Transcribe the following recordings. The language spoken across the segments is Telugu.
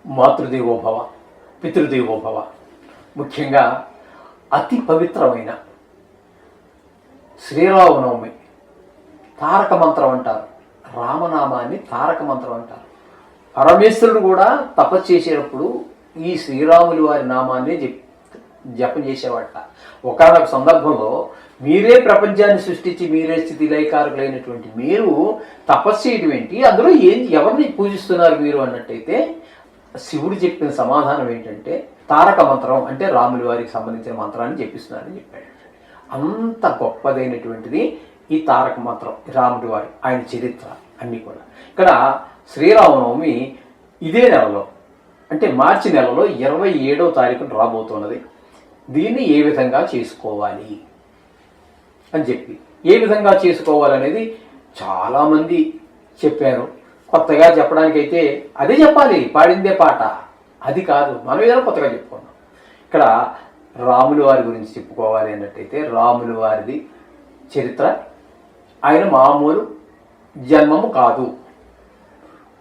మాతృదేవోభవ, పితృదేవోభవ. ముఖ్యంగా అతి పవిత్రమైన శ్రీరామనవమి తారక మంత్రం అంటారు. రామనామాన్ని తారక మంత్రం అంటారు. పరమేశ్వరుడు కూడా తపస్సు చేసేటప్పుడు ఈ శ్రీరాములు వారి నామాన్ని జపం చేసేవాట. ఒకనొక సందర్భంలో మీరే ప్రపంచాన్ని సృష్టించి మీరే స్థితి లయకారకులైనటువంటి మీరు తపస్సు చేయడం ఏంటి, అందులో ఎవరిని పూజిస్తున్నారు మీరు అన్నట్టయితే శివుడు చెప్పిన సమాధానం ఏంటంటే తారక మంత్రం అంటే రాముల వారికి సంబంధించిన మంత్రాన్ని చెప్పిస్తున్నారని చెప్పాడు. అంత గొప్పదైనటువంటిది ఈ తారక మంత్రం, రాముడి వారి ఆయన చరిత్ర అన్నీ కూడా. ఇక్కడ శ్రీరామనవమి ఇదే నెలలో అంటే మార్చి నెలలో 27వ తారీఖున రాబోతున్నది. దీన్ని ఏ విధంగా చేసుకోవాలి అని చెప్పి ఏ విధంగా చేసుకోవాలనేది చాలామంది చెప్పారు. కొత్తగా చెప్పడానికైతే అదే చెప్పాలి, పాడిందే పాట అది కాదు, మనం ఏదైనా కొత్తగా చెప్పుకున్నాం. ఇక్కడ రాముల వారి గురించి చెప్పుకోవాలి అన్నట్టయితే రాముల వారిది చరిత్ర, ఆయన మామూలు జన్మము కాదు.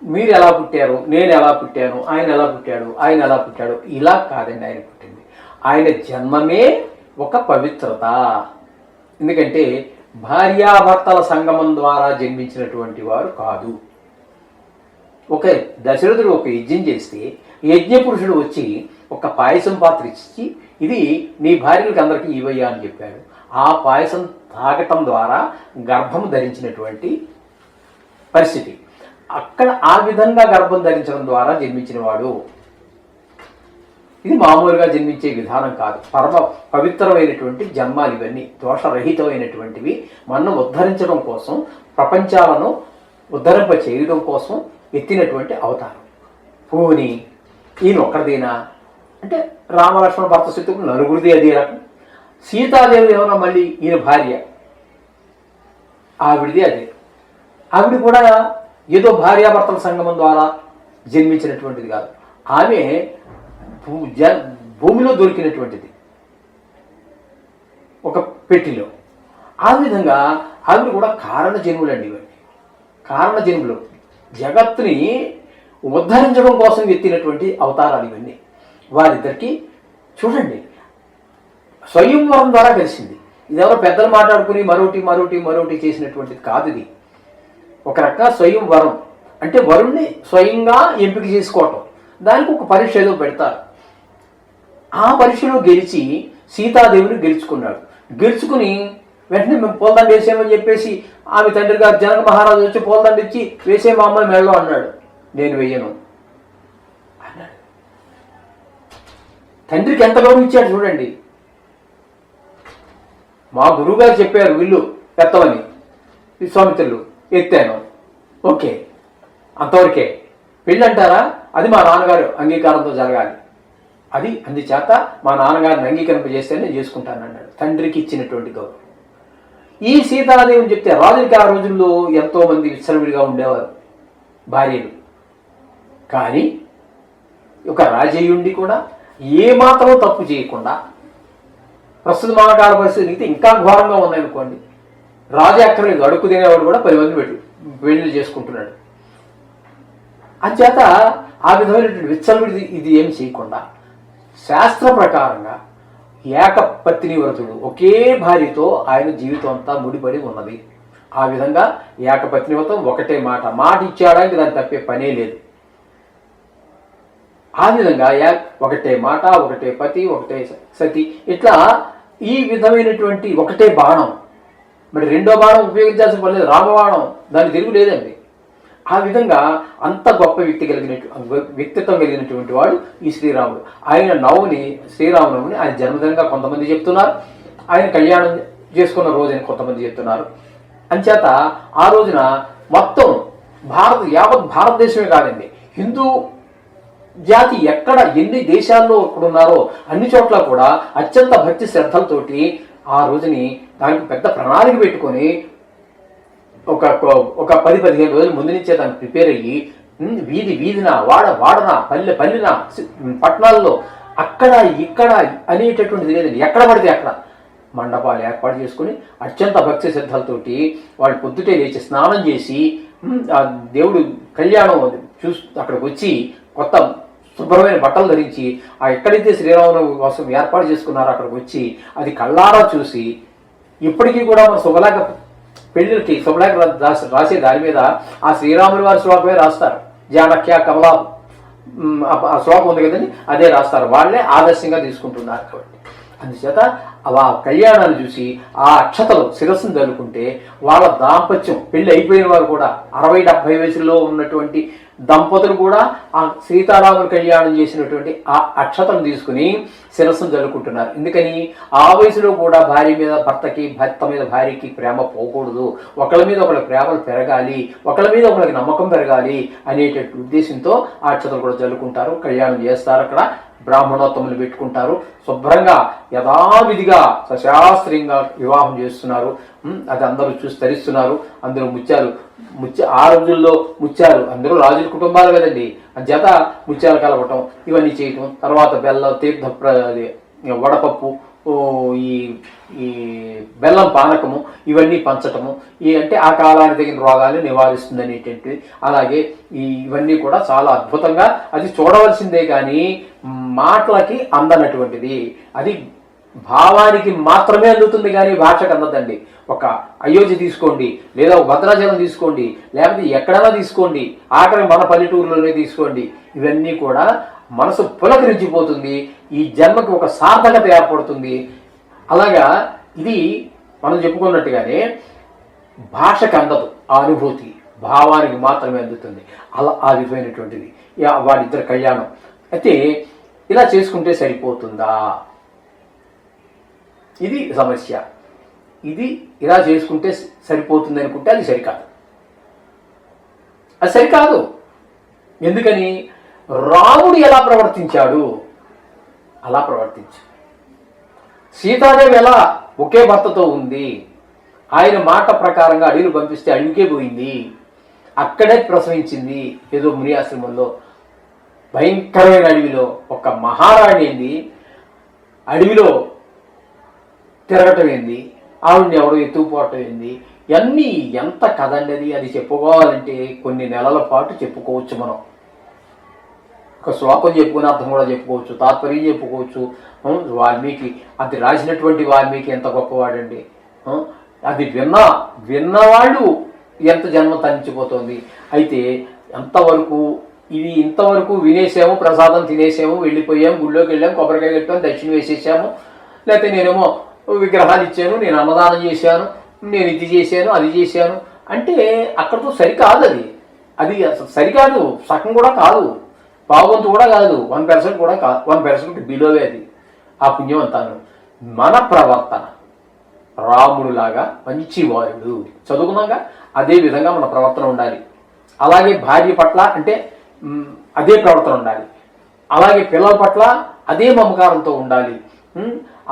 మీరు ఎలా పుట్టారు, నేను ఎలా పుట్టాను, ఆయన ఎలా పుట్టాడు, ఆయన ఎలా పుట్టాడు, ఇలా కాదండి ఆయన పుట్టింది. ఆయన జన్మమే ఒక పవిత్రత. ఎందుకంటే భార్యాభర్తల సంగమం ద్వారా జన్మించినటువంటి వారు కాదు. ఒక దశరథుడు ఒక యజ్ఞం చేస్తే యజ్ఞ పురుషుడు వచ్చి ఒక పాయసం పాత్ర ఇచ్చి ఇది నీ భార్యలకు అందరికీ ఇవ్వయ్యా అని చెప్పాడు. ఆ పాయసం తాగటం ద్వారా గర్భం ధరించినటువంటి పరిస్థితి. అక్కడ ఆ విధంగా గర్భం ధరించడం ద్వారా జన్మించిన వాడు. ఇది మామూలుగా జన్మించే విధానం కాదు. పరమ పవిత్రమైనటువంటి జన్మాలు ఇవన్నీ, దోషరహితమైనటువంటివి. మనం ఉద్ధరించడం కోసం, ప్రపంచాలను ఉద్ధరింప చేయడం కోసం ఎత్తినటువంటి అవతారం. పోని ఈయన ఒక్కడిదేనా అంటే రామలక్ష్మణ భర్త శత్రుఘ్నుడు నలుగురిది అదే రకం. సీతాదేవి ఏమన్నా మళ్ళీ ఈయన భార్య, ఆవిడిది అదే. ఆవిడ కూడా ఏదో భార్యాభర్తల సంగమం ద్వారా జన్మించినటువంటిది కాదు. ఆమె భూమిలో దొరికినటువంటిది ఒక పెట్టిలో. ఆ విధంగా ఆవిడ కూడా కారణ జన్ములండి. ఇవన్నీ కారణ జన్ములు, జగత్తుని ఉద్ధరించడం కోసం ఎత్తినటువంటి అవతారాలు ఇవన్నీ. వారిద్దరికి చూడండి స్వయంవరం ద్వారా కలిసింది. ఇది ఎవరో పెద్దలు మాట్లాడుకుని మరోటి చేసినటువంటిది కాదు. ఇది ఒక రకంగా స్వయంవరం అంటే వరుణ్ణి స్వయంగా ఎంపిక చేసుకోవటం. దానికి ఒక పరీక్ష ఏదో పెడతారు. ఆ పరీక్షలో గెలిచి సీతాదేవిని గెలుచుకున్నాడు. గెలుచుకుని వెంటనే మేము పూలదండ వేసామని చెప్పేసి ఆమె తండ్రి గారు జనక మహారాజు వచ్చి పూలదండ ఇచ్చి వేసే మా అమ్మాయి మెడలో అన్నాడు. నేను వెయ్యను అన్నాడు. తండ్రికి ఎంత గౌరవం ఇచ్చాడు చూడండి. మా గురువుగారు చెప్పారు విల్లు ఎత్తమని, విశ్వామిత్రులు ఎత్తాను, ఓకే అంతవరకే. పెళ్ళి అంటారా, అది మా నాన్నగారు అంగీకారంతో జరగాలి. అది అందుచేత మా నాన్నగారిని అంగీకరింపజేస్తే నేను చేసుకుంటాను అన్నాడు. తండ్రికి ఇచ్చినటువంటి గౌరవం. ఈ సీతాదేవిని చెప్తే రాజులకి ఆ రోజుల్లో ఎంతోమంది విచ్చలవిడిగా ఉండేవారు భార్యలు. కానీ ఒక రాజయ్యుండి కూడా ఏమాత్రం తప్పు చేయకుండా, ప్రస్తుత మానకాల పరిస్థితి ఇంకా ఘోరంగా ఉందనుకోండి, రాజు అక్కర్లేదు, అడుక్కు తినేవాడు కూడా 10 మంది పెళ్లి చేసుకుంటున్నాడు. అంచేత ఆ విధమైనటువంటి విచ్చలవిడి ఇది ఏమి చేయకుండా శాస్త్ర ప్రకారంగా ఏకపత్ని వ్రతుడు, ఒకే భార్యతో ఆయన జీవితం అంతా ముడిపడి ఉన్నది. ఆ విధంగా ఏకపత్ని వ్రతం, ఒకటే మాట ఇచ్చాడానికి దాన్ని తప్పే పనే లేదు. ఆ విధంగా ఒకటే మాట, ఒకటే పతి, ఒకటే సతి, ఇట్లా ఈ విధమైనటువంటి ఒకటే బాణం. మరి రెండో బాణం ఉపయోగించాల్సిన పని లేదు, రామబాణం, దాన్ని తిరుగు లేదండి. ఆ విధంగా అంత గొప్ప వ్యక్తిత్వం కలిగినటువంటి వాడు ఈ శ్రీరాముడు. ఆయన శ్రీరామనవమిని ఆయన జన్మదినంగా కొంతమంది చెప్తున్నారు, ఆయన కళ్యాణం చేసుకున్న రోజుని కొంతమంది చెప్తున్నారు. అంచేత ఆ రోజున మొత్తం యావత్ భారతదేశమే కాదండి, హిందూ జాతి ఎక్కడ ఎన్ని దేశాల్లో ఇప్పుడున్నారో అన్ని చోట్ల కూడా అత్యంత భక్తి శ్రద్ధలతోటి ఆ రోజుని దానికి పెద్ద ప్రణాళిక పెట్టుకొని ఒక 10-15 రోజుల ముందు నుంచే దాన్ని ప్రిపేర్ అయ్యి వీధిన వాడన పల్లెన పట్టణాల్లో అక్కడ ఇక్కడ అనేటటువంటిది లేదండి. ఎక్కడ పడితే అక్కడ మండపాలు ఏర్పాటు చేసుకుని అత్యంత భక్తి శ్రద్ధలతోటి వాళ్ళు పొద్దుటే లేచి స్నానం చేసి ఆ దేవుడు కళ్యాణం అక్కడికి వచ్చి కొత్త శుభ్రమైన బట్టలు ధరించి ఆ ఎక్కడైతే శ్రీరామనవమి కోసం ఏర్పాటు చేసుకున్నారో అక్కడికి వచ్చి అది కళ్ళారా చూసి, ఇప్పటికీ కూడా మన శుభలేఖ పెళ్లికి శుభలేఖ రాసే దాని మీద ఆ శ్రీరాముల వారి శ్లోకమే రాస్తారు. జానక్య కమలా ఆ శ్లోకం ఉంది కదండి, అదే రాస్తారు. వాళ్ళే ఆదర్శంగా తీసుకుంటున్నారు కాబట్టి అందుచేత ఆ కళ్యాణాన్ని చూసి ఆ అక్షతలు శిరస్సును తలుకుంటే వాళ్ళ దాంపత్యం పెళ్లి అయిపోయిన వారు కూడా 60-70 వయసులో ఉన్నటువంటి దంపతులు కూడా ఆ సీతారాముల కళ్యాణం చేసినటువంటి ఆ అక్షతను తీసుకుని శిరస్సును జల్లుకుంటున్నారు. ఎందుకని ఆ వయసులో కూడా భార్య మీద భర్తకి, భర్త మీద భార్యకి ప్రేమ పోకూడదు, ఒకళ్ళ మీద ఒకళ్ళ ప్రేమలు పెరగాలి, ఒకళ్ళ మీద ఒకళ్ళకి నమ్మకం పెరగాలి అనేటటువంటి ఉద్దేశంతో ఆ అక్షతలు కూడా జల్లుకుంటారు, కళ్యాణం చేస్తారు. అక్కడ బ్రాహ్మణోత్తములు పెట్టుకుంటారు, శుభ్రంగా యథావిధిగా సశాస్త్రీయంగా వివాహం చేస్తున్నారు. అది అందరూ చూసి తరిస్తున్నారు. అందరూ ఆ రోజుల్లో ముత్యాలు అందరూ రాజుల కుటుంబాలు కదండి, జత ముత్యాలు కలవటం ఇవన్నీ చేయటం, తర్వాత బెల్లం వడపప్పు, ఈ బెల్లం పానకము ఇవన్నీ పంచటము, అంటే ఆ కాలానికి తగిన రోగాలు నివారిస్తుంది అనేటువంటిది. అలాగే ఇవన్నీ కూడా చాలా అద్భుతంగా అది చూడవలసిందే కానీ మాటలకి అందనటువంటిది. అది భావానికి మాత్రమే అందుతుంది కానీ భాషకు అందదండి. ఒక అయోధ్య తీసుకోండి, లేదా ఒక భద్రాచలం తీసుకోండి, లేకపోతే ఎక్కడైనా తీసుకోండి, ఆఖరి మన పల్లెటూరులోనే తీసుకోండి, ఇవన్నీ కూడా మనసు పులకరించిపోతుంది. ఈ జన్మకి ఒక సార్థకత ఏర్పడుతుంది. అలాగా ఇది మనం చెప్పుకున్నట్టుగానే భాషకు అందదు ఆ అనుభూతి, భావానికి మాత్రమే అందుతుంది. అలా ఆ విధమైనటువంటిది వాడిద్దరు కళ్యాణం. అయితే ఇలా చేసుకుంటే సరిపోతుందా? ఇది సమస్య. ఇది ఇలా చేసుకుంటే సరిపోతుంది అనుకుంటే అది సరికాదు. అది సరికాదు. ఎందుకని? రాముడు ఎలా ప్రవర్తించాడు అలా ప్రవర్తించాడు. సీతాదేవి ఎలా ఒకే భర్తతో ఉంది, ఆయన మాట ప్రకారంగా అడవిని పంపిస్తే అడవికే పోయింది, అక్కడే ప్రసవించింది. ఏదో ముని ఆశ్రమంలో భయంకరమైన అడవిలో ఒక మహారాణి ఏంది, అడవిలో తిరగటం ఏంది, ఆవిడ్ని ఎవడో ఎత్తుకుపోవటం ఏంది, ఇవన్నీ ఎంత కదండి. అది చెప్పుకోవాలంటే కొన్ని నెలల పాటు చెప్పుకోవచ్చు. మనం ఒక శ్లోకం చెప్పుకుని అర్థం కూడా చెప్పుకోవచ్చు, తాత్పర్యం చెప్పుకోవచ్చు. వాల్మీకి అది రాసినటువంటి వాల్మీకి ఎంత గొప్పవాడండి. అది విన్నవాళ్ళు ఎంత జన్మ తరించిపోతుంది. అయితే ఇంతవరకు వినేసాము, ప్రసాదం తినేసాము, వెళ్ళిపోయాము, గుళ్ళోకి వెళ్ళాము, కొబ్బరికాయ కట్టాము, దక్షిణ వేసేసాము, లేకపోతే నేనేమో విగ్రహాలు ఇచ్చాను, నేను అన్నదానం చేశాను, నేను ఇది చేశాను, అది చేశాను అంటే అక్కడితో సరికాదు. అది సరికాదు. సగం కూడా కాదు, పావంతు కూడా కాదు, 1% కూడా కాదు, 1% బిలోవే అది ఆ పుణ్యం అంతాను. మన ప్రవర్తన రాముడులాగా మంచివారుడు చదువుకున్నాగా అదే విధంగా మన ప్రవర్తన ఉండాలి. అలాగే భార్య పట్ల అంటే అదే ప్రవర్తన ఉండాలి. అలాగే పిల్లల పట్ల అదే మమకారంతో ఉండాలి.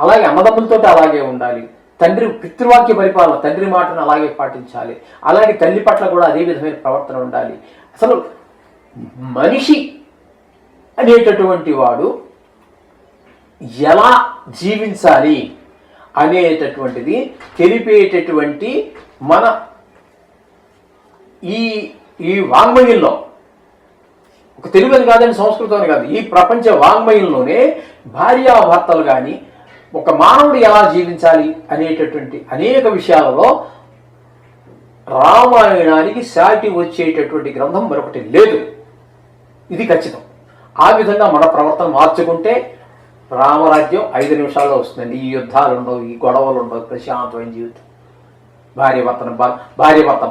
అలాగే అన్నదమ్ములతో అలాగే ఉండాలి. తండ్రి పితృవాక్య పరిపాలన, తండ్రి మాటను అలాగే పాటించాలి. అలాగే తల్లి పట్ల కూడా అదే విధమైన ప్రవర్తన ఉండాలి. అసలు మనిషి అనేటటువంటి వాడు ఎలా జీవించాలి అనేటటువంటిది తెలిపేటటువంటి మన ఈ వాంగ్మయంలో, ఒక తెలుగు అని కాదని సంస్కృతం అని కాదు, ఈ ప్రపంచ వాంగ్మయంలోనే భార్యాభర్తలు కానీ ఒక మానవుడు ఎలా జీవించాలి అనేటటువంటి అనేక విషయాలలో రామాయణానికి సాటి వచ్చేటటువంటి గ్రంథం మరొకటి లేదు. ఇది ఖచ్చితం. ఆ విధంగా మన ప్రవర్తన మార్చుకుంటే రామరాజ్యం 5 నిమిషాల్లో వస్తుందండి. ఈ యుద్ధాలు ఉండవు, ఈ గొడవలు ఉండవు, ప్రశాంతమైన జీవితం.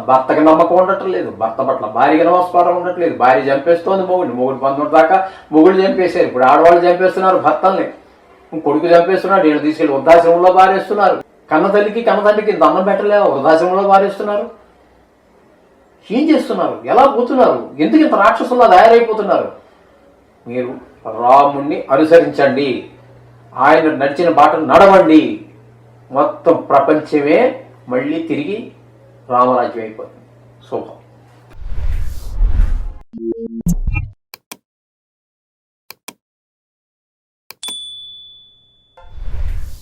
భర్తకి నమ్మకం ఉండటం లేదు, భర్త పట్ల భార్యకి నమస్కారం ఉండట్లేదు, భార్య చంపేస్తోంది మొగుడు 19 దాకా మొగుడు చంపేశారు. ఇప్పుడు ఆడవాళ్ళు చంపేస్తున్నారు భర్తల్ని, కొడుకు చంపేస్తున్నాడు, వీళ్ళు తీసుకెళ్ళి వృద్ధాశ్రమంలో బారేస్తున్నారు. కన్నతల్లికి కన్నతండ్రికి దండం పెట్టలేవు, వృద్ధాశ్రమంలో బారేస్తున్నారు. ఏం చేస్తున్నారు? ఎలా పోతున్నారు? ఎందుకు ఇంత రాక్షసుల్లా తయారైపోతున్నారు? మీరు రాముణ్ణి అనుసరించండి, ఆయన నడిచిన బాటను నడవండి, మొత్తం ప్రపంచమే మళ్ళీ తిరిగి రామరాజ్యం అయిపోతుంది. శుభం.